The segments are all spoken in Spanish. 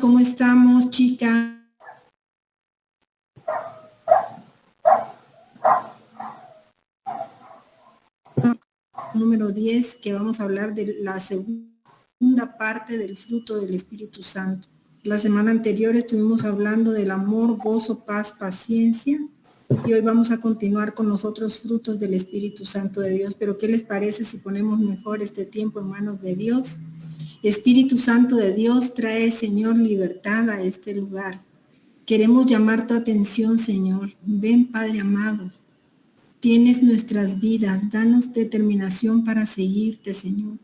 ¿cómo estamos, chicas? Número 10, que vamos a hablar de la segunda parte del fruto del Espíritu Santo. La semana anterior estuvimos hablando del amor, gozo, paz, paciencia, y hoy vamos a continuar con los otros frutos del Espíritu Santo de Dios. Pero ¿qué les parece si ponemos mejor este tiempo en manos de Dios? Espíritu Santo de Dios, trae, Señor, libertad a este lugar. Queremos llamar tu atención, Señor. Ven, Padre amado. Tienes nuestras vidas, danos determinación para seguirte, Señor.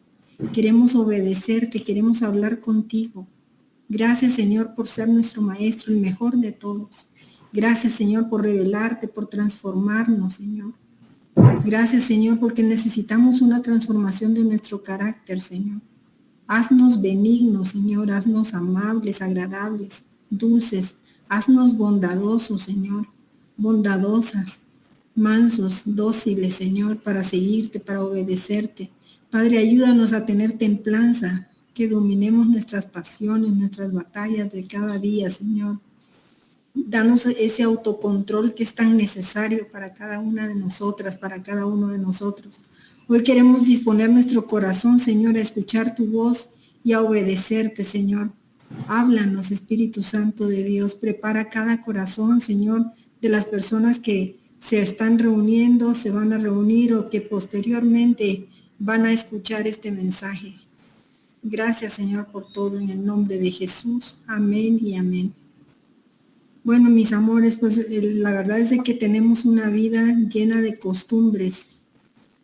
Queremos obedecerte, queremos hablar contigo. Gracias, Señor, por ser nuestro Maestro, el mejor de todos. Gracias, Señor, por revelarte, por transformarnos, Señor. Gracias, Señor, porque necesitamos una transformación de nuestro carácter, Señor. Haznos benignos, Señor, haznos amables, agradables, dulces. Haznos bondadosos, Señor, bondadosas, mansos, dóciles, Señor, para seguirte, para obedecerte. Padre, ayúdanos a tener templanza, que dominemos nuestras pasiones, nuestras batallas de cada día, Señor. Danos ese autocontrol que es tan necesario para cada una de nosotras, para cada uno de nosotros. Hoy queremos disponer nuestro corazón, Señor, a escuchar tu voz y a obedecerte, Señor. Háblanos, Espíritu Santo de Dios. Prepara cada corazón, Señor, de las personas que se están reuniendo, se van a reunir o que posteriormente van a escuchar este mensaje. Gracias, Señor, por todo en el nombre de Jesús. Amén y amén. Bueno, mis amores, pues la verdad es de que tenemos una vida llena de costumbres.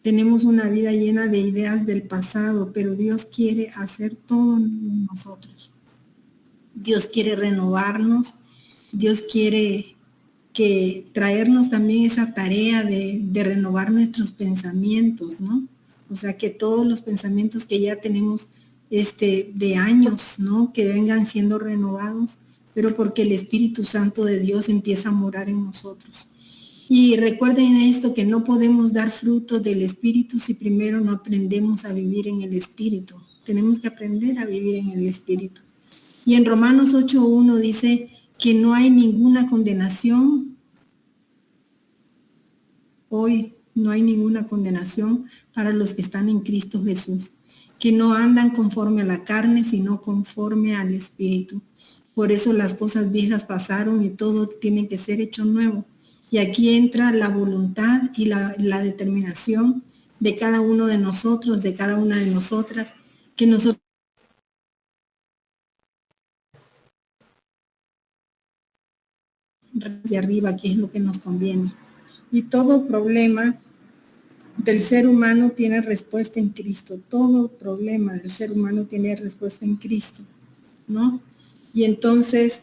Tenemos una vida llena de ideas del pasado, pero Dios quiere hacer todo en nosotros. Dios quiere renovarnos. Dios quiere traernos también esa tarea de renovar nuestros pensamientos, ¿no? O sea, que todos los pensamientos que ya tenemos de años, ¿no? Que vengan siendo renovados, pero porque el Espíritu Santo de Dios empieza a morar en nosotros. Y recuerden esto, que no podemos dar fruto del Espíritu si primero no aprendemos a vivir en el Espíritu. Tenemos que aprender a vivir en el Espíritu. Y en Romanos 8:1 dice que no hay ninguna condenación. Hoy no hay ninguna condenación para los que están en Cristo Jesús, que no andan conforme a la carne, sino conforme al Espíritu. Por eso las cosas viejas pasaron y todo tiene que ser hecho nuevo. Y aquí entra la voluntad y la determinación de cada uno de nosotros, de cada una de nosotras, que nosotros de arriba, que es lo que nos conviene. Y todo problema del ser humano tiene respuesta en Cristo. Todo problema del ser humano tiene respuesta en Cristo, ¿no? Y entonces,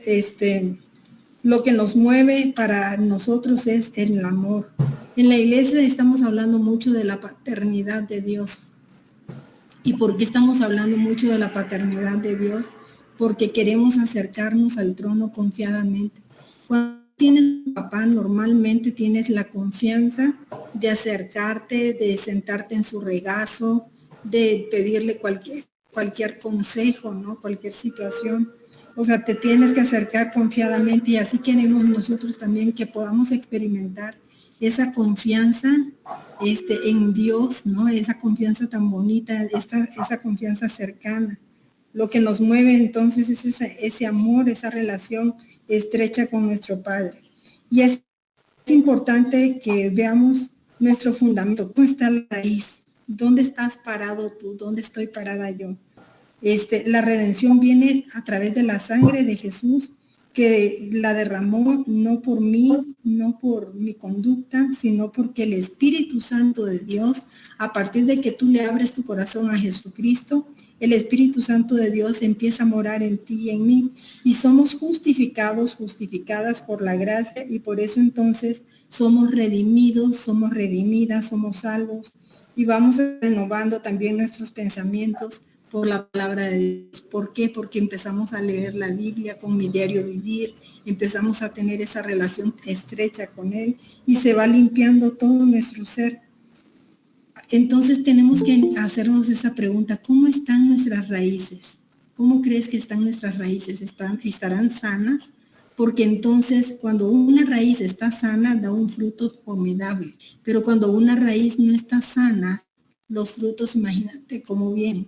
lo que nos mueve para nosotros es el amor. En la iglesia estamos hablando mucho de la paternidad de Dios. ¿Y por qué estamos hablando mucho de la paternidad de Dios? Porque queremos acercarnos al trono confiadamente. Cuando tienes un papá, normalmente tienes la confianza de acercarte, de sentarte en su regazo, de pedirle cualquier consejo, ¿no? Cualquier situación. O sea, te tienes que acercar confiadamente, y así queremos nosotros también que podamos experimentar esa confianza en Dios, ¿no? Esa confianza tan bonita, esa confianza cercana. Lo que nos mueve entonces es ese amor, esa relación estrecha con nuestro Padre. Y es importante que veamos nuestro fundamento. ¿Cómo está la raíz? ¿Dónde estás parado tú? ¿Dónde estoy parada yo? La redención viene a través de la sangre de Jesús, que la derramó no por mí, no por mi conducta, sino porque el Espíritu Santo de Dios, a partir de que tú le abres tu corazón a Jesucristo, el Espíritu Santo de Dios empieza a morar en ti y en mí, y somos justificadas por la gracia, y por eso entonces somos redimidos, somos redimidas, somos salvos, y vamos renovando también nuestros pensamientos por la palabra de Dios. ¿Por qué? Porque empezamos a leer la Biblia con mi diario vivir, empezamos a tener esa relación estrecha con Él, y se va limpiando todo nuestro ser. Entonces tenemos que hacernos esa pregunta: ¿cómo están nuestras raíces? ¿Cómo crees que están nuestras raíces? ¿Estarán sanas? Porque entonces cuando una raíz está sana da un fruto formidable, pero cuando una raíz no está sana, los frutos, imagínate cómo vienen.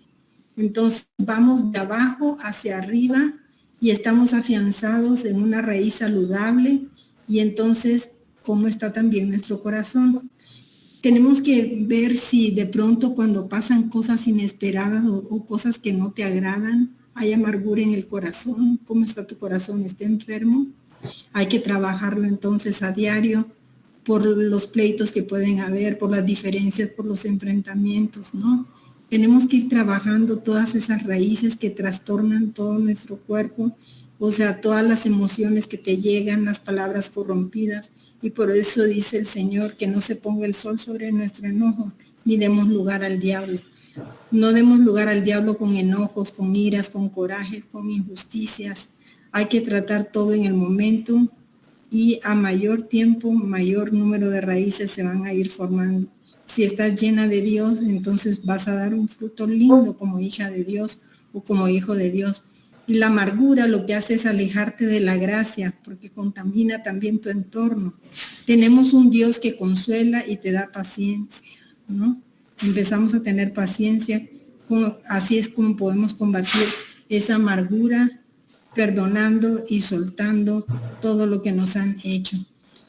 Entonces vamos de abajo hacia arriba y estamos afianzados en una raíz saludable, y entonces cómo está también nuestro corazón. Tenemos que ver si de pronto cuando pasan cosas inesperadas o cosas que no te agradan, hay amargura en el corazón. ¿Cómo está tu corazón? ¿Está enfermo? Hay que trabajarlo entonces a diario por los pleitos que pueden haber, por las diferencias, por los enfrentamientos, ¿no? Tenemos que ir trabajando todas esas raíces que trastornan todo nuestro cuerpo, o sea, todas las emociones que te llegan, las palabras corrompidas, y por eso dice el Señor que no se ponga el sol sobre nuestro enojo, ni demos lugar al diablo. No demos lugar al diablo con enojos, con iras, con corajes, con injusticias. Hay que tratar todo en el momento, y a mayor tiempo, mayor número de raíces se van a ir formando. Si estás llena de Dios, entonces vas a dar un fruto lindo como hija de Dios o como hijo de Dios. Y la amargura lo que hace es alejarte de la gracia, porque contamina también tu entorno. Tenemos un Dios que consuela y te da paciencia, ¿no? Empezamos a tener paciencia, así es como podemos combatir esa amargura, perdonando y soltando todo lo que nos han hecho.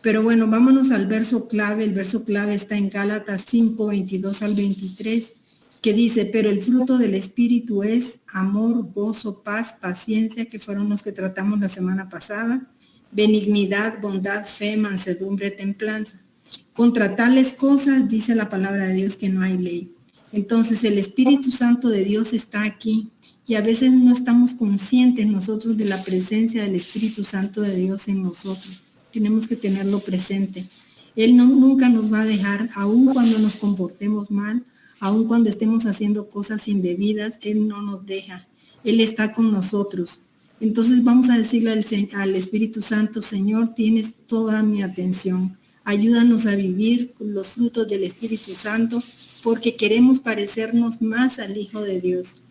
Pero bueno, vámonos al verso clave. El verso clave está en Gálatas 5, 22 al 23, que dice, pero el fruto del Espíritu es amor, gozo, paz, paciencia, que fueron los que tratamos la semana pasada, benignidad, bondad, fe, mansedumbre, templanza. Contra tales cosas dice la palabra de Dios que no hay ley. Entonces el Espíritu Santo de Dios está aquí, y a veces no estamos conscientes nosotros de la presencia del Espíritu Santo de Dios en nosotros. Tenemos que tenerlo presente. Él nunca nos va a dejar, aun cuando nos comportemos mal, aun cuando estemos haciendo cosas indebidas, Él no nos deja. Él está con nosotros. Entonces vamos a decirle al Espíritu Santo, Señor, tienes toda mi atención. Ayúdanos a vivir con los frutos del Espíritu Santo, porque queremos parecernos más al Hijo de Dios.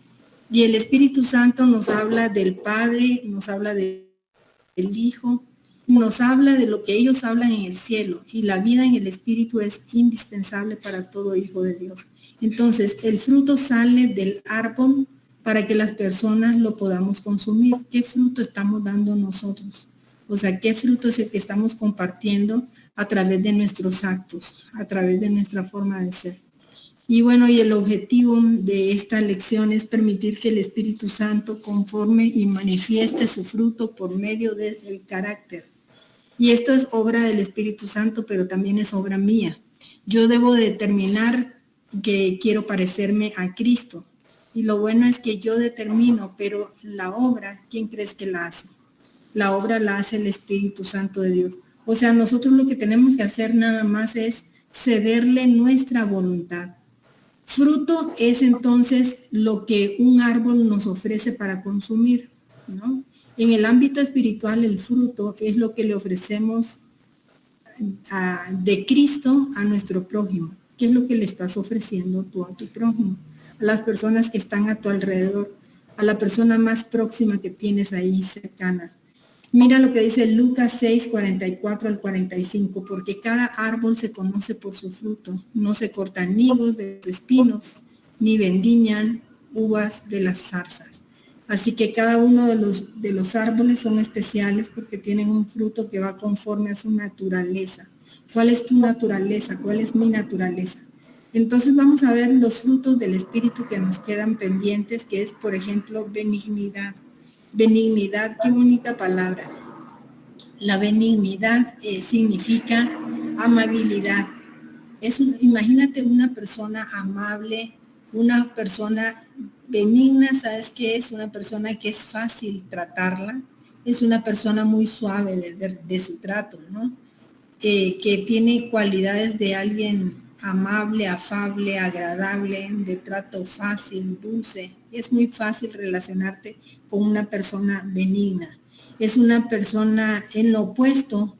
Y el Espíritu Santo nos habla del Padre, nos habla del Hijo, nos habla de lo que ellos hablan en el cielo, y la vida en el Espíritu es indispensable para todo hijo de Dios. Entonces, el fruto sale del árbol para que las personas lo podamos consumir. ¿Qué fruto estamos dando nosotros? O sea, ¿qué fruto es el que estamos compartiendo a través de nuestros actos, a través de nuestra forma de ser? Y bueno, y el objetivo de esta lección es permitir que el Espíritu Santo conforme y manifieste su fruto por medio del carácter. Y esto es obra del Espíritu Santo, pero también es obra mía. Yo debo determinar que quiero parecerme a Cristo. Y lo bueno es que yo determino, pero la obra, ¿quién crees que la hace? La obra la hace el Espíritu Santo de Dios. O sea, nosotros lo que tenemos que hacer nada más es cederle nuestra voluntad. Fruto es entonces lo que un árbol nos ofrece para consumir, ¿no? En el ámbito espiritual, el fruto es lo que le ofrecemos de Cristo a nuestro prójimo. ¿Qué es lo que le estás ofreciendo tú a tu prójimo? A las personas que están a tu alrededor, a la persona más próxima que tienes ahí cercana. Mira lo que dice Lucas 6, 44 al 45, porque cada árbol se conoce por su fruto. No se cortan higos de los espinos, ni vendimian uvas de las zarzas. Así que cada uno de los árboles son especiales porque tienen un fruto que va conforme a su naturaleza. ¿Cuál es tu naturaleza? ¿Cuál es mi naturaleza? Entonces vamos a ver los frutos del Espíritu que nos quedan pendientes, que es, por ejemplo, benignidad. Benignidad, qué bonita palabra. La benignidad significa amabilidad. Imagínate una persona amable, una persona benigna. ¿Sabes qué es? Una persona que es fácil tratarla, es una persona muy suave de su trato, ¿no? Que tiene cualidades de alguien amable, afable, agradable, de trato fácil, dulce. Es muy fácil relacionarte con una persona benigna. Es una persona en lo opuesto.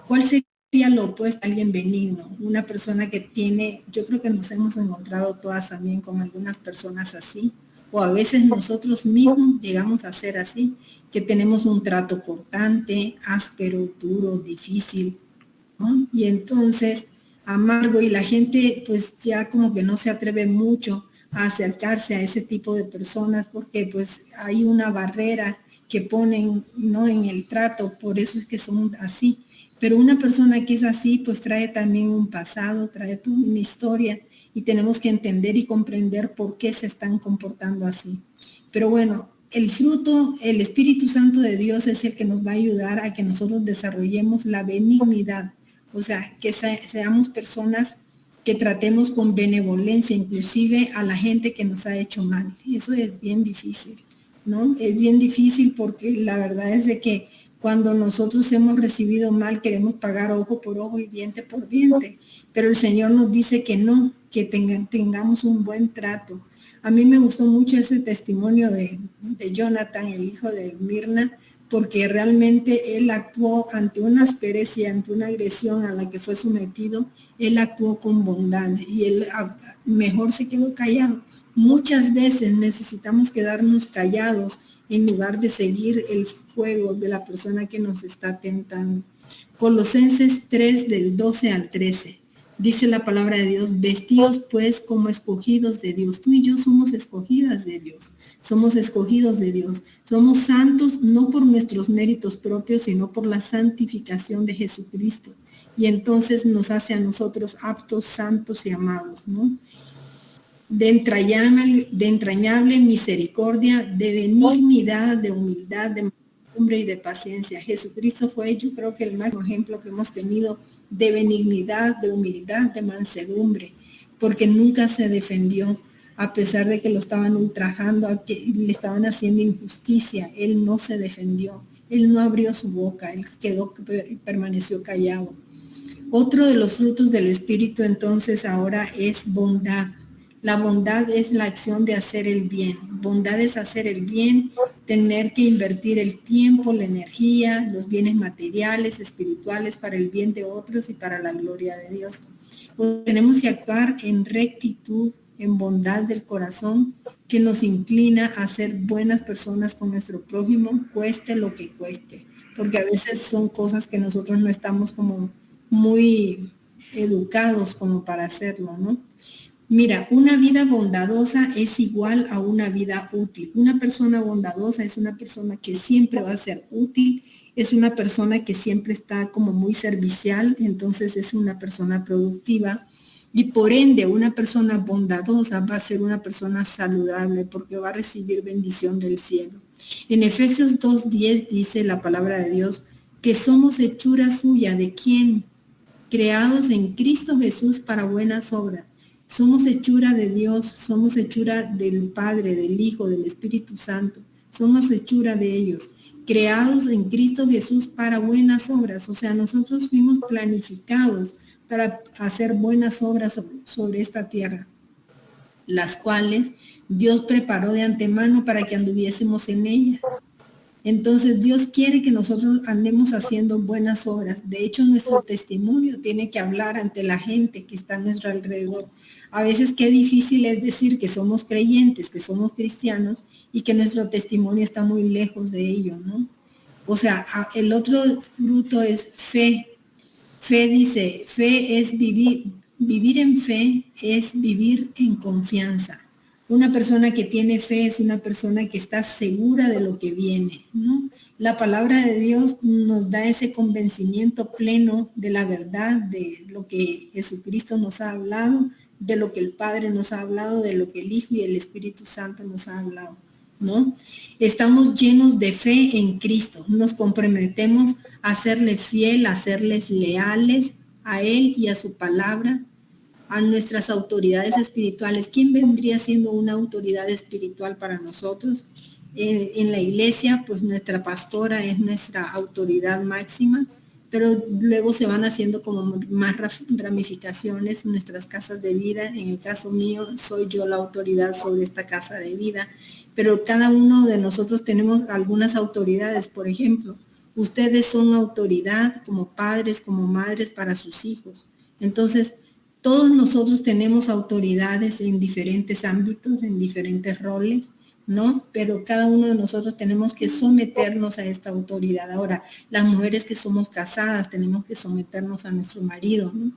¿Cuál sería lo opuesto a alguien benigno? Una persona que tiene, yo creo que nos hemos encontrado todas también con algunas personas así, o a veces nosotros mismos llegamos a ser así, que tenemos un trato cortante, áspero, duro, difícil, ¿no? Y entonces amargo, y la gente pues ya como que no se atreve mucho a acercarse a ese tipo de personas porque pues hay una barrera que ponen, ¿no?, en el trato, por eso es que son así. Pero una persona que es así pues trae también un pasado, trae toda una historia, y tenemos que entender y comprender por qué se están comportando así. Pero bueno, el fruto, el Espíritu Santo de Dios es el que nos va a ayudar a que nosotros desarrollemos la benignidad, o sea, que seamos personas que tratemos con benevolencia, inclusive a la gente que nos ha hecho mal. Eso es bien difícil, ¿no? Es bien difícil porque la verdad es de que cuando nosotros hemos recibido mal, queremos pagar ojo por ojo y diente por diente, pero el Señor nos dice que no, que tengamos un buen trato. A mí me gustó mucho ese testimonio de Jonathan, el hijo de Mirna, porque realmente él actuó ante una aspereza y ante una agresión a la que fue sometido, él actuó con bondad y él mejor se quedó callado. Muchas veces necesitamos quedarnos callados en lugar de seguir el fuego de la persona que nos está tentando. Colosenses 3 del 12 al 13. Dice la palabra de Dios, vestidos pues como escogidos de Dios. Tú y yo somos escogidas de Dios. Somos escogidos de Dios. Somos santos no por nuestros méritos propios, sino por la santificación de Jesucristo. Y entonces nos hace a nosotros aptos, santos y amados, ¿no? De entrañable misericordia, de benignidad, de humildad, de mansedumbre y de paciencia. Jesucristo fue, yo creo que el máximo ejemplo que hemos tenido de benignidad, de humildad, de mansedumbre, porque nunca se defendió, a pesar de que lo estaban ultrajando, a que le estaban haciendo injusticia. Él no se defendió, él no abrió su boca, él permaneció callado. Otro de los frutos del Espíritu entonces ahora es bondad. La bondad es la acción de hacer el bien. Bondad es hacer el bien, tener que invertir el tiempo, la energía, los bienes materiales, espirituales para el bien de otros y para la gloria de Dios. Pues tenemos que actuar en rectitud, en bondad del corazón, que nos inclina a ser buenas personas con nuestro prójimo, cueste lo que cueste. Porque a veces son cosas que nosotros no estamos como muy educados como para hacerlo, ¿no? Mira, una vida bondadosa es igual a una vida útil. Una persona bondadosa es una persona que siempre va a ser útil, es una persona que siempre está como muy servicial, entonces es una persona productiva, y por ende una persona bondadosa va a ser una persona saludable porque va a recibir bendición del cielo. En Efesios 2:10 dice la palabra de Dios que somos hechura suya. ¿De quién? Creados en Cristo Jesús para buenas obras. Somos hechura de Dios, somos hechura del Padre, del Hijo, del Espíritu Santo. Somos hechura de ellos, creados en Cristo Jesús para buenas obras. O sea, nosotros fuimos planificados para hacer buenas obras sobre esta tierra, las cuales Dios preparó de antemano para que anduviésemos en ella. Entonces Dios quiere que nosotros andemos haciendo buenas obras. De hecho, nuestro testimonio tiene que hablar ante la gente que está a nuestro alrededor. A veces qué difícil es decir que somos creyentes, que somos cristianos y que nuestro testimonio está muy lejos de ello, ¿no? O sea, el otro fruto es fe. Fe dice, fe es vivir en fe es vivir en confianza. Una persona que tiene fe es una persona que está segura de lo que viene, ¿no? La palabra de Dios nos da ese convencimiento pleno de la verdad, de lo que Jesucristo nos ha hablado, de lo que el Padre nos ha hablado, de lo que el Hijo y el Espíritu Santo nos ha hablado, ¿no? Estamos llenos de fe en Cristo, nos comprometemos a serle fiel, a serles leales a Él y a su palabra, a nuestras autoridades espirituales. ¿Quién vendría siendo una autoridad espiritual para nosotros? En la iglesia, pues nuestra pastora es nuestra autoridad máxima, pero luego se van haciendo como más ramificaciones en nuestras casas de vida. En el caso mío, soy yo la autoridad sobre esta casa de vida, pero cada uno de nosotros tenemos algunas autoridades. Por ejemplo, ustedes son autoridad como padres, como madres para sus hijos. Entonces, todos nosotros tenemos autoridades en diferentes ámbitos, en diferentes roles, ¿no? Pero cada uno de nosotros tenemos que someternos a esta autoridad. Ahora, las mujeres que somos casadas tenemos que someternos a nuestro marido, ¿no?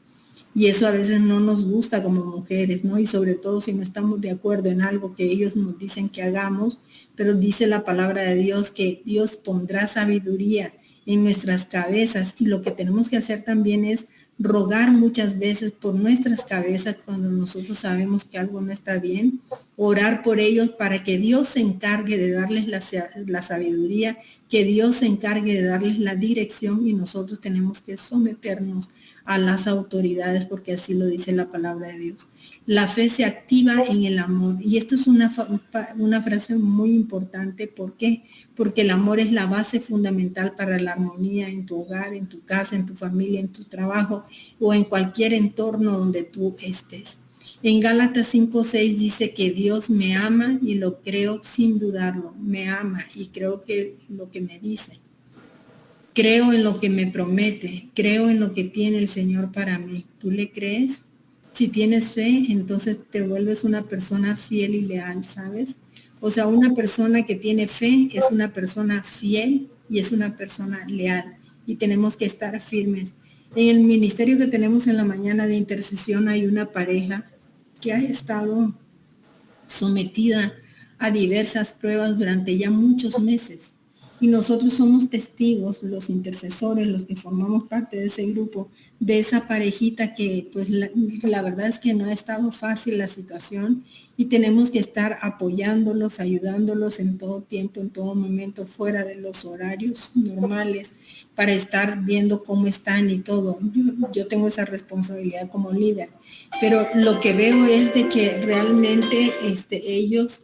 Y eso a veces no nos gusta como mujeres, ¿no? Y sobre todo si no estamos de acuerdo en algo que ellos nos dicen que hagamos, pero dice la palabra de Dios que Dios pondrá sabiduría en nuestras cabezas, y lo que tenemos que hacer también es rogar muchas veces por nuestras cabezas cuando nosotros sabemos que algo no está bien, orar por ellos para que Dios se encargue de darles la sabiduría, que Dios se encargue de darles la dirección, y nosotros tenemos que someternos a las autoridades porque así lo dice la palabra de Dios. La fe se activa en el amor, y esto es una frase muy importante. ¿Por qué? Porque el amor es la base fundamental para la armonía en tu hogar, en tu casa, en tu familia, en tu trabajo o en cualquier entorno donde tú estés. En Gálatas 5:6 dice que Dios me ama, y lo creo sin dudarlo. Me ama y creo que lo que me dice. Creo en lo que me promete, creo en lo que tiene el Señor para mí. ¿Tú le crees? Si tienes fe, entonces te vuelves una persona fiel y leal, ¿sabes? O sea, una persona que tiene fe es una persona fiel y es una persona leal. Y tenemos que estar firmes. En el ministerio que tenemos en la mañana de intercesión hay una pareja que ha estado sometida a diversas pruebas durante ya muchos meses. Y nosotros somos testigos, los intercesores, los que formamos parte de ese grupo, de esa parejita que pues la verdad es que no ha estado fácil la situación, y tenemos que estar apoyándolos, ayudándolos en todo tiempo, en todo momento, fuera de los horarios normales, para estar viendo cómo están y todo. Yo tengo esa responsabilidad como líder, pero lo que veo es de que realmente ellos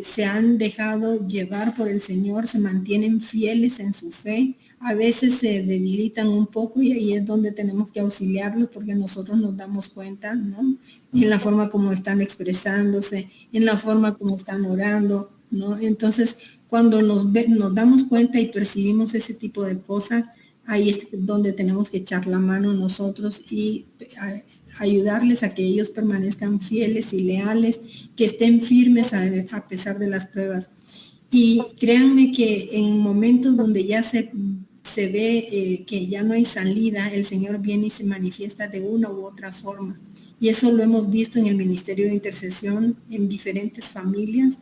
se han dejado llevar por el Señor, se mantienen fieles en su fe. A veces se debilitan un poco, y ahí es donde tenemos que auxiliarlos, porque nosotros nos damos cuenta, ¿no? En la forma como están expresándose, en la forma como están orando, ¿no? Entonces, cuando nos damos cuenta y percibimos ese tipo de cosas, ahí es donde tenemos que echar la mano nosotros y ayudarles a que ellos permanezcan fieles y leales, que estén firmes a pesar de las pruebas. Y créanme que en momentos donde ya se ve que ya no hay salida, el Señor viene y se manifiesta de una u otra forma. Y eso lo hemos visto en el ministerio de intercesión, en diferentes familias,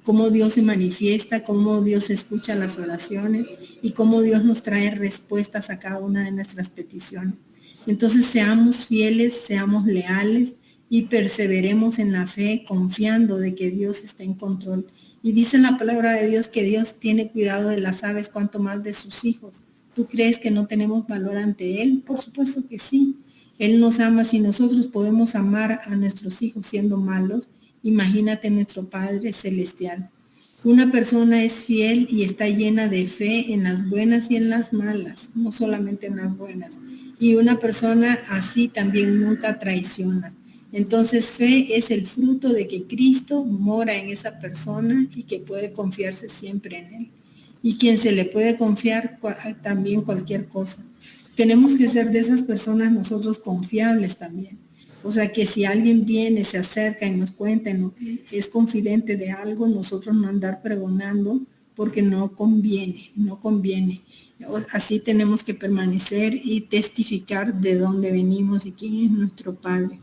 cómo Dios se manifiesta, cómo Dios escucha las oraciones y cómo Dios nos trae respuestas a cada una de nuestras peticiones. Entonces seamos fieles, seamos leales y perseveremos en la fe, confiando de que Dios está en control. Y dice la palabra de Dios que Dios tiene cuidado de las aves, cuanto más de sus hijos. ¿Tú crees que no tenemos valor ante Él? Por supuesto que sí. Él nos ama. Si nosotros podemos amar a nuestros hijos siendo malos, imagínate nuestro Padre Celestial. Una persona es fiel y está llena de fe en las buenas y en las malas, no solamente en las buenas. Y una persona así también nunca traiciona. Entonces, fe es el fruto de que Cristo mora en esa persona y que puede confiarse siempre en Él. Y quien se le puede confiar también cualquier cosa. Tenemos que ser de esas personas nosotros confiables también. O sea, que si alguien viene, se acerca y nos cuenta, es confidente de algo, nosotros no andar pregonando, porque no conviene, no conviene. Así tenemos que permanecer y testificar de dónde venimos y quién es nuestro Padre.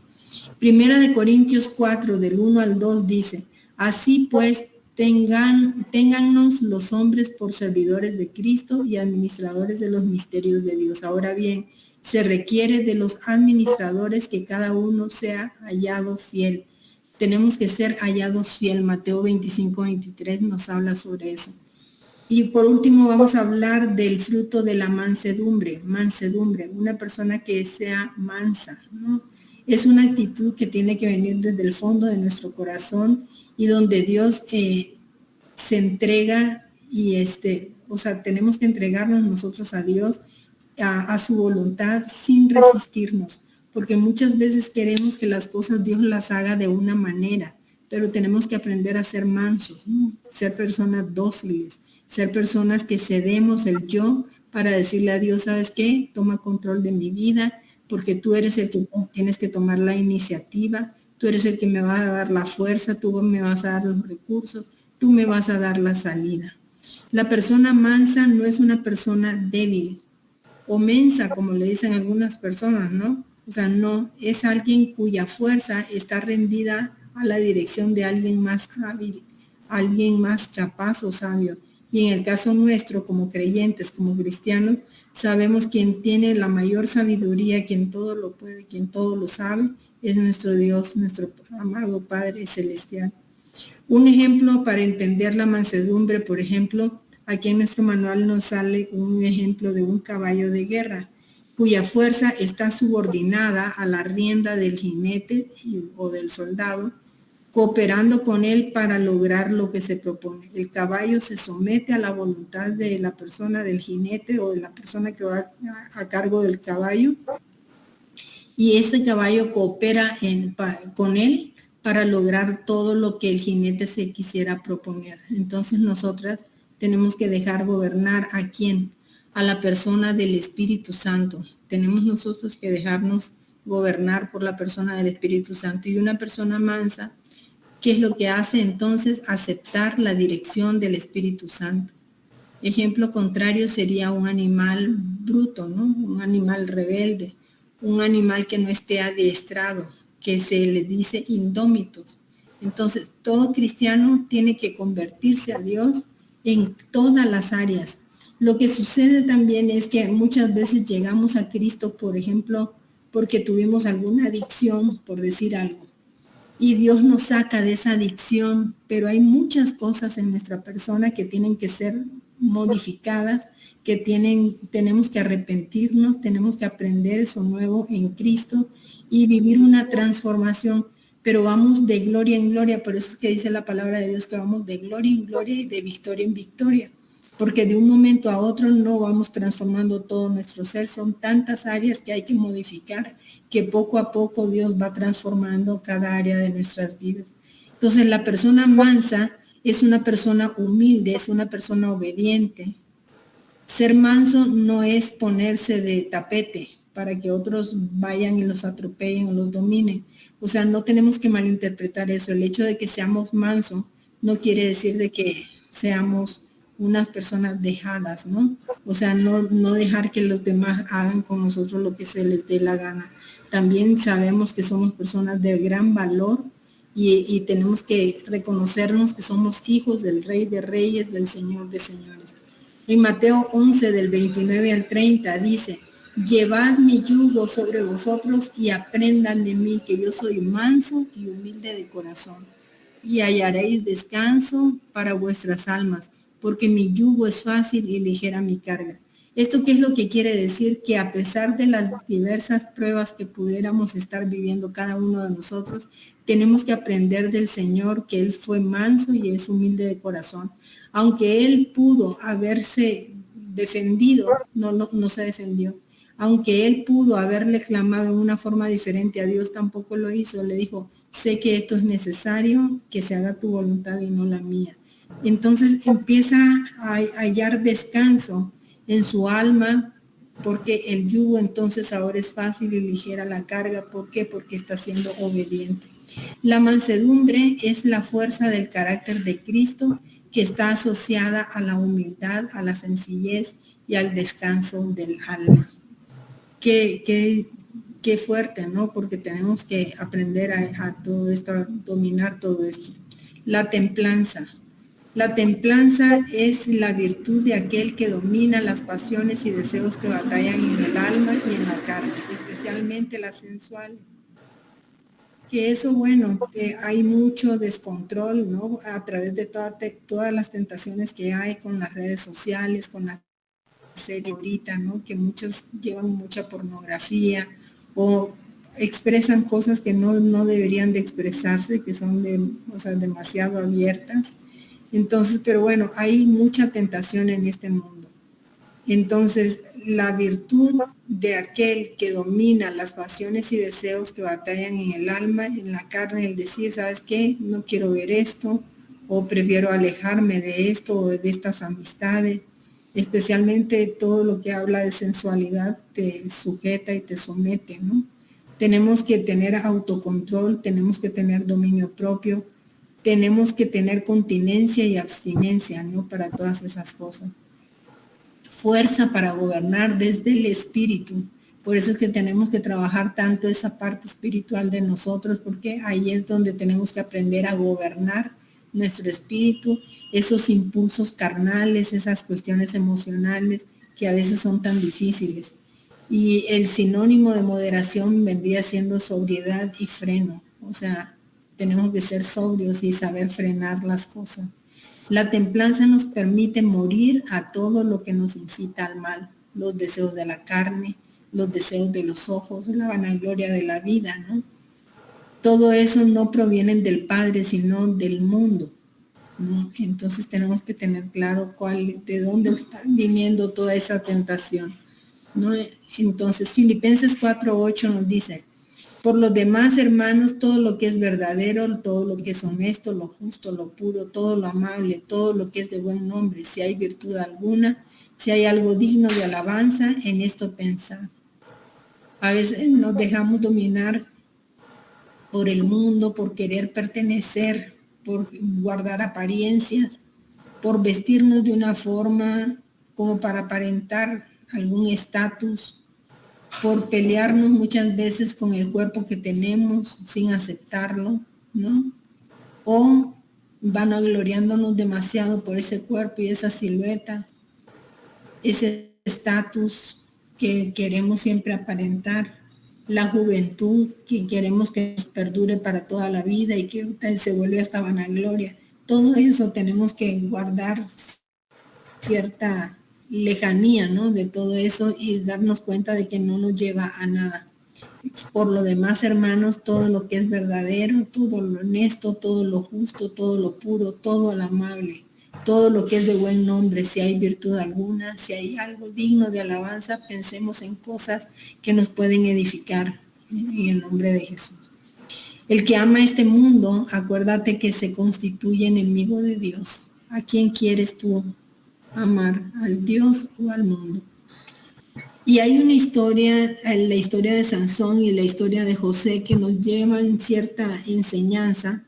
Primera de Corintios 4, del 1 al 2 dice: así pues, téngannos los hombres por servidores de Cristo y administradores de los misterios de Dios. Ahora bien, se requiere de los administradores que cada uno sea hallado fiel. Tenemos que ser hallados fiel. Mateo 25, 23 nos habla sobre eso. Y por último vamos a hablar del fruto de la mansedumbre. Mansedumbre, una persona que sea mansa, ¿no? Es una actitud que tiene que venir desde el fondo de nuestro corazón, y donde Dios se entrega y o sea, tenemos que entregarnos nosotros a Dios, a su voluntad, sin resistirnos, porque muchas veces queremos que las cosas Dios las haga de una manera, pero tenemos que aprender a ser mansos, ¿no? Ser personas dóciles, ser personas que cedemos el yo para decirle a Dios: ¿sabes qué? Toma control de mi vida, porque tú eres el que tienes que tomar la iniciativa, tú eres el que me va a dar la fuerza, tú me vas a dar los recursos, tú me vas a dar la salida. La persona mansa no es una persona débil o mensa, como le dicen algunas personas, ¿no? O sea, no, es alguien cuya fuerza está rendida a la dirección de alguien más hábil, alguien más capaz o sabio. Y en el caso nuestro, como creyentes, como cristianos, sabemos quien tiene la mayor sabiduría, quien todo lo puede, quien todo lo sabe, es nuestro Dios, nuestro amado Padre Celestial. Un ejemplo para entender la mansedumbre, por ejemplo, aquí en nuestro manual nos sale un ejemplo de un caballo de guerra, cuya fuerza está subordinada a la rienda del jinete o del soldado, cooperando con él para lograr lo que se propone. El caballo se somete a la voluntad de la persona, del jinete o de la persona que va a cargo del caballo, y este caballo coopera con él para lograr todo lo que el jinete se quisiera proponer. Entonces nosotras tenemos que dejar gobernar ¿a quién? A la persona del Espíritu Santo. Tenemos nosotros que dejarnos gobernar por la persona del Espíritu Santo. Y una persona mansa, ¿qué es lo que hace entonces? Aceptar la dirección del Espíritu Santo. Ejemplo contrario sería un animal bruto, ¿no? Un animal rebelde, un animal que no esté adiestrado, que se le dice indómitos. Entonces, todo cristiano tiene que convertirse a Dios en todas las áreas. Lo que sucede también es que muchas veces llegamos a Cristo, por ejemplo, porque tuvimos alguna adicción, por decir algo. Y Dios nos saca de esa adicción, pero hay muchas cosas en nuestra persona que tienen que ser modificadas, que tenemos que arrepentirnos, tenemos que aprender eso nuevo en Cristo y vivir una transformación, pero vamos de gloria en gloria, por eso es que dice la palabra de Dios que vamos de gloria en gloria y de victoria en victoria, porque de un momento a otro no vamos transformando todo nuestro ser, son tantas áreas que hay que modificar, que poco a poco Dios va transformando cada área de nuestras vidas. Entonces la persona mansa es una persona humilde, es una persona obediente. Ser manso no es ponerse de tapete para que otros vayan y los atropellen o los dominen. O sea, no tenemos que malinterpretar eso. El hecho de que seamos mansos no quiere decir de que seamos unas personas dejadas, ¿no? O sea, no dejar que los demás hagan con nosotros lo que se les dé la gana. También sabemos que somos personas de gran valor y tenemos que reconocernos que somos hijos del Rey de Reyes, del Señor de Señores. En Mateo 11, del 29 al 30, dice, llevad mi yugo sobre vosotros y aprendan de mí, que yo soy manso y humilde de corazón, y hallaréis descanso para vuestras almas, porque mi yugo es fácil y ligera mi carga. ¿Esto qué es lo que quiere decir? Que a pesar de las diversas pruebas que pudiéramos estar viviendo cada uno de nosotros, tenemos que aprender del Señor que Él fue manso y es humilde de corazón. Aunque Él pudo haberse defendido, no se defendió. Aunque Él pudo haberle clamado de una forma diferente a Dios, tampoco lo hizo. Le dijo, sé que esto es necesario, que se haga tu voluntad y no la mía. Entonces empieza a hallar descanso en su alma, porque el yugo entonces ahora es fácil y ligera la carga. ¿Por qué? Porque está siendo obediente. La mansedumbre es la fuerza del carácter de Cristo que está asociada a la humildad, a la sencillez y al descanso del alma. Qué fuerte, ¿no? Porque tenemos que aprender a todo esto, a dominar todo esto. La templanza. La templanza es la virtud de aquel que domina las pasiones y deseos que batallan en el alma y en la carne, especialmente la sensual. Que eso, bueno, hay mucho descontrol, ¿no? A través de todas las tentaciones que hay con las redes sociales, con la serie ahorita, ¿no? Que muchas llevan mucha pornografía o expresan cosas que no deberían de expresarse, que son demasiado abiertas. Entonces, pero bueno, hay mucha tentación en este mundo. Entonces, la virtud de aquel que domina las pasiones y deseos que batallan en el alma, en la carne, el decir, ¿sabes qué? No quiero ver esto, o prefiero alejarme de esto o de estas amistades. Especialmente todo lo que habla de sensualidad te sujeta y te somete, ¿no? Tenemos que tener autocontrol, tenemos que tener dominio propio, tenemos que tener continencia y abstinencia, ¿no? Para todas esas cosas. Fuerza para gobernar desde el espíritu. Por eso es que tenemos que trabajar tanto esa parte espiritual de nosotros, porque ahí es donde tenemos que aprender a gobernar nuestro espíritu, esos impulsos carnales, esas cuestiones emocionales que a veces son tan difíciles. Y el sinónimo de moderación vendría siendo sobriedad y freno. O sea, tenemos que ser sobrios y saber frenar las cosas. La templanza nos permite morir a todo lo que nos incita al mal, los deseos de la carne, los deseos de los ojos, la vanagloria de la vida, ¿no? Todo eso no proviene del Padre, sino del mundo, ¿no? Entonces tenemos que tener claro de dónde está viniendo toda esa tentación, ¿no? Entonces Filipenses 4:8 nos dice: por los demás, hermanos, todo lo que es verdadero, todo lo que es honesto, lo justo, lo puro, todo lo amable, todo lo que es de buen nombre, si hay virtud alguna, si hay algo digno de alabanza, en esto pensad. A veces nos dejamos dominar por el mundo, por querer pertenecer, por guardar apariencias, por vestirnos de una forma como para aparentar algún estatus, por pelearnos muchas veces con el cuerpo que tenemos sin aceptarlo, ¿no? O vanagloriándonos demasiado por ese cuerpo y esa silueta, ese estatus que queremos siempre aparentar, la juventud que queremos que nos perdure para toda la vida y que se vuelve hasta vanagloria. Todo eso tenemos que guardar cierta lejanía, ¿no? De todo eso y darnos cuenta de que no nos lleva a nada. Por lo demás, hermanos, todo lo que es verdadero, todo lo honesto, todo lo justo, todo lo puro, todo lo amable, todo lo que es de buen nombre, si hay virtud alguna, si hay algo digno de alabanza, pensemos en cosas que nos pueden edificar en el nombre de Jesús. El que ama este mundo, acuérdate que se constituye enemigo de Dios. ¿A quién quieres tú amar? ¿Al Dios o al mundo? Y hay una historia, la historia de Sansón y la historia de José, que nos llevan cierta enseñanza.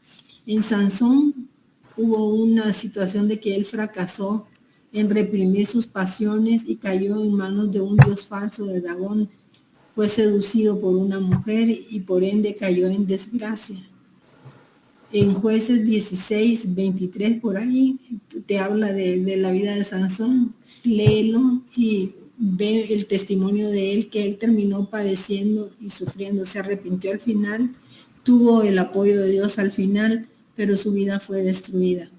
En Sansón hubo una situación de que él fracasó en reprimir sus pasiones y cayó en manos de un dios falso, de Dagón. Fue seducido por una mujer y por ende cayó en desgracia. En Jueces 16, 23, por ahí, te habla de la vida de Sansón. Léelo y ve el testimonio de él, que él terminó padeciendo y sufriendo. Se arrepintió al final, tuvo el apoyo de Dios al final, pero su vida fue destruida.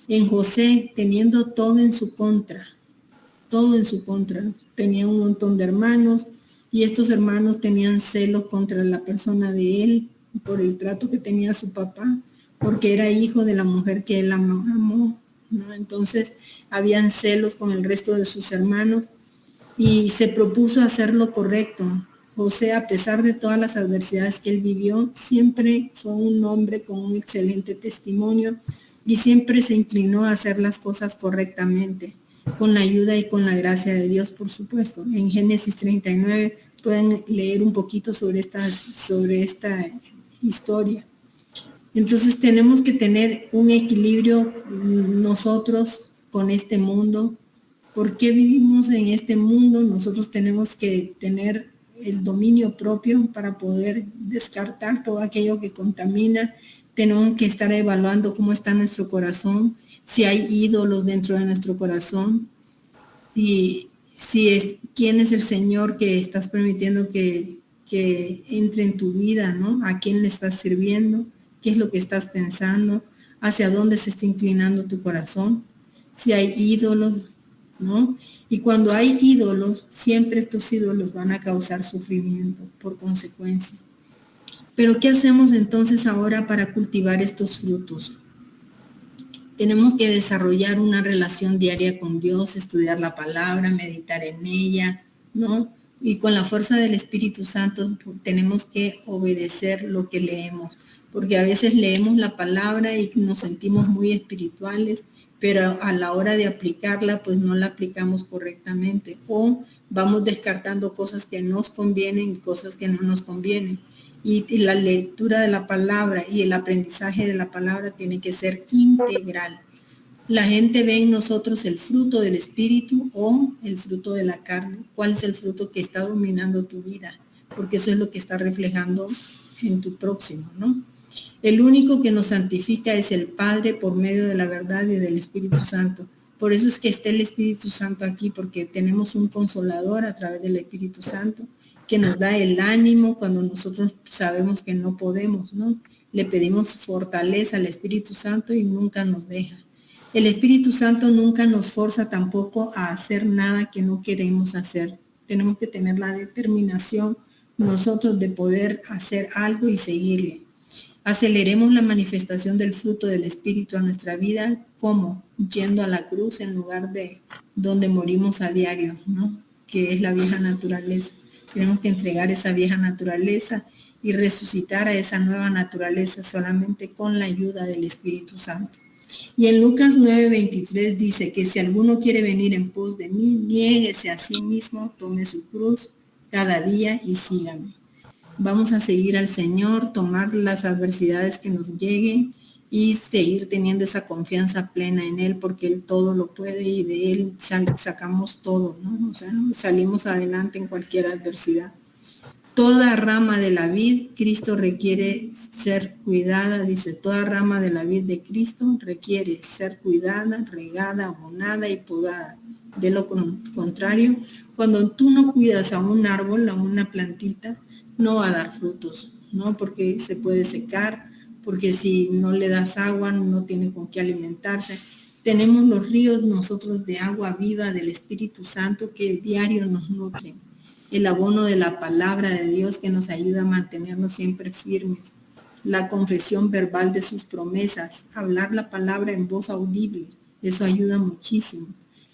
En José, teniendo todo en su contra, tenía un montón de hermanos y estos hermanos tenían celos contra la persona de él por el trato que tenía su papá, porque era hijo de la mujer que él amó, ¿no? Entonces habían celos con el resto de sus hermanos y se propuso hacer lo correcto. José, a pesar de todas las adversidades que él vivió, siempre fue un hombre con un excelente testimonio y siempre se inclinó a hacer las cosas correctamente, con la ayuda y con la gracia de Dios, por supuesto. En Génesis 39 pueden leer un poquito sobre esta historia. Entonces tenemos que tener un equilibrio nosotros con este mundo. ¿Por qué vivimos en este mundo? Nosotros tenemos que tener el dominio propio para poder descartar todo aquello que contamina. Tenemos que estar evaluando cómo está nuestro corazón, si hay ídolos dentro de nuestro corazón, y quién es el Señor que estás permitiendo que entre en tu vida, ¿no? ¿A quién le estás sirviendo? ¿Qué es lo que estás pensando? ¿Hacia dónde se está inclinando tu corazón? Si hay ídolos, ¿no? Y cuando hay ídolos, siempre estos ídolos van a causar sufrimiento por consecuencia. Pero ¿qué hacemos entonces ahora para cultivar estos frutos? Tenemos que desarrollar una relación diaria con Dios, estudiar la palabra, meditar en ella, ¿no? Y con la fuerza del Espíritu Santo tenemos que obedecer lo que leemos, porque a veces leemos la palabra y nos sentimos muy espirituales, pero a la hora de aplicarla, pues no la aplicamos correctamente, o vamos descartando cosas que nos convienen y cosas que no nos convienen. y la lectura de la palabra y el aprendizaje de la palabra tiene que ser integral. La gente ve en nosotros el fruto del espíritu o el fruto de la carne. ¿Cuál es el fruto que está dominando tu vida? Porque eso es lo que está reflejando en tu próximo, ¿no? El único que nos santifica es el Padre por medio de la verdad y del Espíritu Santo. Por eso es que está el Espíritu Santo aquí, porque tenemos un consolador a través del Espíritu Santo que nos da el ánimo cuando nosotros sabemos que no podemos, ¿no? Le pedimos fortaleza al Espíritu Santo y nunca nos deja. El Espíritu Santo nunca nos forza tampoco a hacer nada que no queremos hacer. Tenemos que tener la determinación nosotros de poder hacer algo y seguirle. Aceleremos la manifestación del fruto del Espíritu a nuestra vida, como yendo a la cruz en lugar de donde morimos a diario, ¿no? Que es la vieja naturaleza. Tenemos que entregar esa vieja naturaleza y resucitar a esa nueva naturaleza solamente con la ayuda del Espíritu Santo. Y en Lucas 9:23 dice que si alguno quiere venir en pos de mí, niéguese a sí mismo, tome su cruz cada día y sígame. Vamos a seguir al Señor, tomar las adversidades que nos lleguen y seguir teniendo esa confianza plena en Él, porque Él todo lo puede y de Él sacamos todo, ¿no? O sea, salimos adelante en cualquier adversidad. Toda rama de la vid, Cristo requiere ser cuidada, dice, toda rama de la vid de Cristo requiere ser cuidada, regada, abonada y podada. De lo contrario, cuando tú no cuidas a un árbol, a una plantita, no va a dar frutos, ¿no? Porque se puede secar, porque si no le das agua, no tiene con qué alimentarse. Tenemos los ríos nosotros de agua viva del Espíritu Santo que diario nos nutren. El abono de la palabra de Dios que nos ayuda a mantenernos siempre firmes. La confesión verbal de sus promesas, hablar la palabra en voz audible, eso ayuda muchísimo.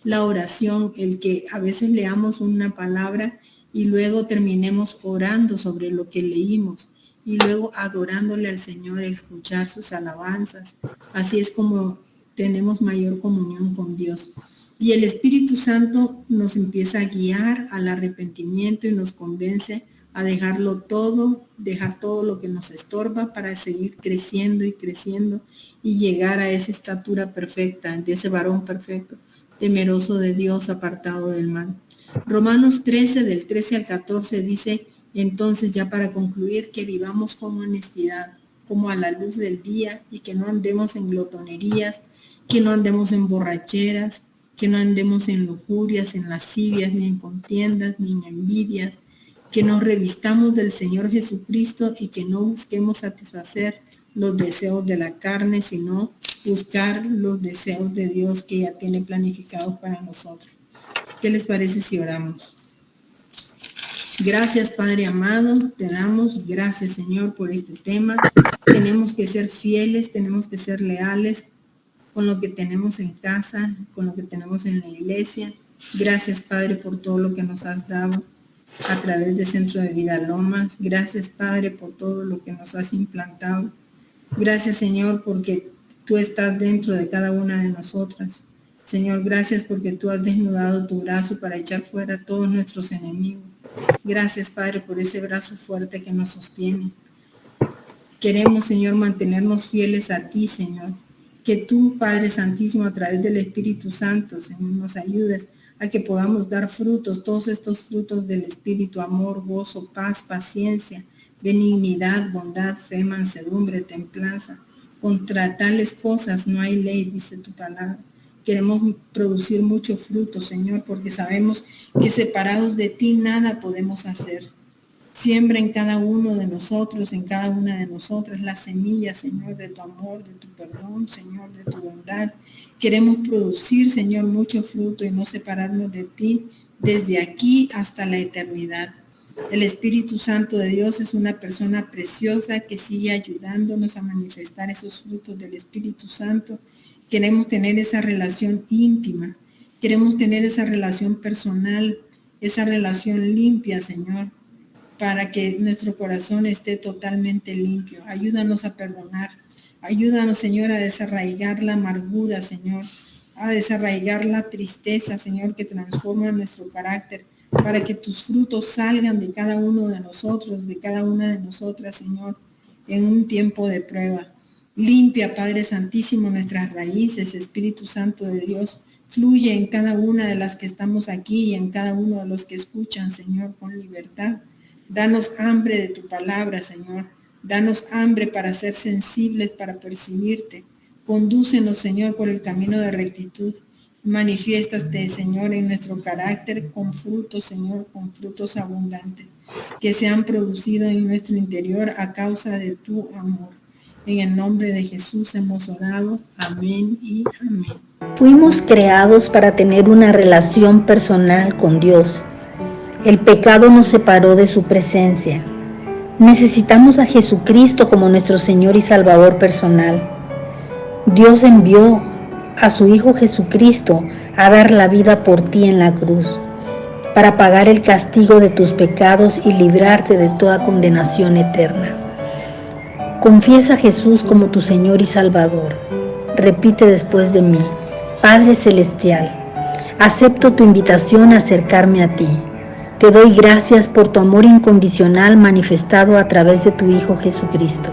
La oración, el que a veces leamos una palabra y luego terminemos orando sobre lo que leímos y luego adorándole al Señor, escuchar sus alabanzas. Así es como tenemos mayor comunión con Dios. Y el Espíritu Santo nos empieza a guiar al arrepentimiento y nos convence a dejarlo todo, dejar todo lo que nos estorba para seguir creciendo y creciendo y llegar a esa estatura perfecta, de ese varón perfecto, temeroso de Dios, apartado del mal. Romanos 13, del 13 al 14 dice, entonces ya para concluir, que vivamos con honestidad, como a la luz del día, y que no andemos en glotonerías, que no andemos en borracheras, que no andemos en lujurias, en lascivias, ni en contiendas, ni en envidias, que nos revistamos del Señor Jesucristo y que no busquemos satisfacer los deseos de la carne, sino buscar los deseos de Dios que ya tiene planificados para nosotros. ¿Qué les parece si oramos? Gracias, Padre amado, te damos gracias, Señor, por este tema. Tenemos que ser fieles, tenemos que ser leales con lo que tenemos en casa, con lo que tenemos en la iglesia. Gracias, Padre, por todo lo que nos has dado a través de Centro de Vida Lomas. Gracias, Padre, por todo lo que nos has implantado. Gracias, Señor, porque tú estás dentro de cada una de nosotras. Señor, gracias porque tú has desnudado tu brazo para echar fuera a todos nuestros enemigos. Gracias, Padre, por ese brazo fuerte que nos sostiene. Queremos, Señor, mantenernos fieles a ti, Señor. Que tú, Padre Santísimo, a través del Espíritu Santo, Señor, nos ayudes a que podamos dar frutos, todos estos frutos del Espíritu, amor, gozo, paz, paciencia, benignidad, bondad, fe, mansedumbre, templanza. Contra tales cosas no hay ley, dice tu palabra. Queremos producir mucho fruto, Señor, porque sabemos que separados de ti nada podemos hacer. Siembra en cada uno de nosotros, en cada una de nosotras, la semilla, Señor, de tu amor, de tu perdón, Señor, de tu bondad. Queremos producir, Señor, mucho fruto y no separarnos de ti desde aquí hasta la eternidad. El Espíritu Santo de Dios es una persona preciosa que sigue ayudándonos a manifestar esos frutos del Espíritu Santo. Queremos tener esa relación íntima, queremos tener esa relación personal, esa relación limpia, Señor, para que nuestro corazón esté totalmente limpio. Ayúdanos a perdonar. Ayúdanos, Señor, a desarraigar la amargura, Señor, a desarraigar la tristeza, Señor, que transforma nuestro carácter, para que tus frutos salgan de cada uno de nosotros, de cada una de nosotras, Señor, en un tiempo de prueba. Limpia, Padre Santísimo, nuestras raíces, Espíritu Santo de Dios. Fluye en cada una de las que estamos aquí y en cada uno de los que escuchan, Señor, con libertad. Danos hambre de tu palabra, Señor. Danos hambre para ser sensibles, para percibirte. Condúcenos, Señor, por el camino de rectitud. Manifiéstate, Señor, en nuestro carácter con frutos, Señor, con frutos abundantes, que se han producido en nuestro interior a causa de tu amor. En el nombre de Jesús hemos orado. Amén y amén. Fuimos creados para tener una relación personal con Dios. El pecado nos separó de su presencia. Necesitamos a Jesucristo como nuestro Señor y Salvador personal. Dios envió a su Hijo Jesucristo a dar la vida por ti en la cruz, para pagar el castigo de tus pecados y librarte de toda condenación eterna. Confiesa a Jesús como tu Señor y Salvador. Repite después de mí: Padre Celestial, acepto tu invitación a acercarme a ti. Te doy gracias por tu amor incondicional manifestado a través de tu Hijo Jesucristo,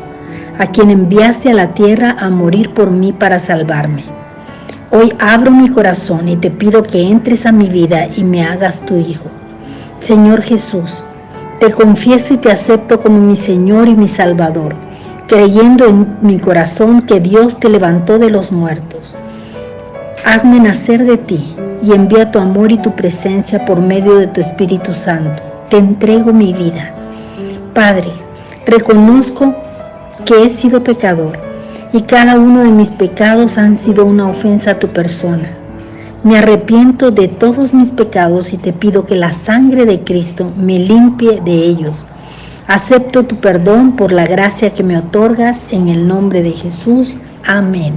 a quien enviaste a la tierra a morir por mí para salvarme. Hoy abro mi corazón y te pido que entres a mi vida y me hagas tu Hijo. Señor Jesús, te confieso y te acepto como mi Señor y mi Salvador, creyendo en mi corazón que Dios te levantó de los muertos. Hazme nacer de ti y envía tu amor y tu presencia por medio de tu Espíritu Santo. Te entrego mi vida. Padre, reconozco que he sido pecador y cada uno de mis pecados han sido una ofensa a tu persona. Me arrepiento de todos mis pecados y te pido que la sangre de Cristo me limpie de ellos. Acepto tu perdón por la gracia que me otorgas en el nombre de Jesús. Amén.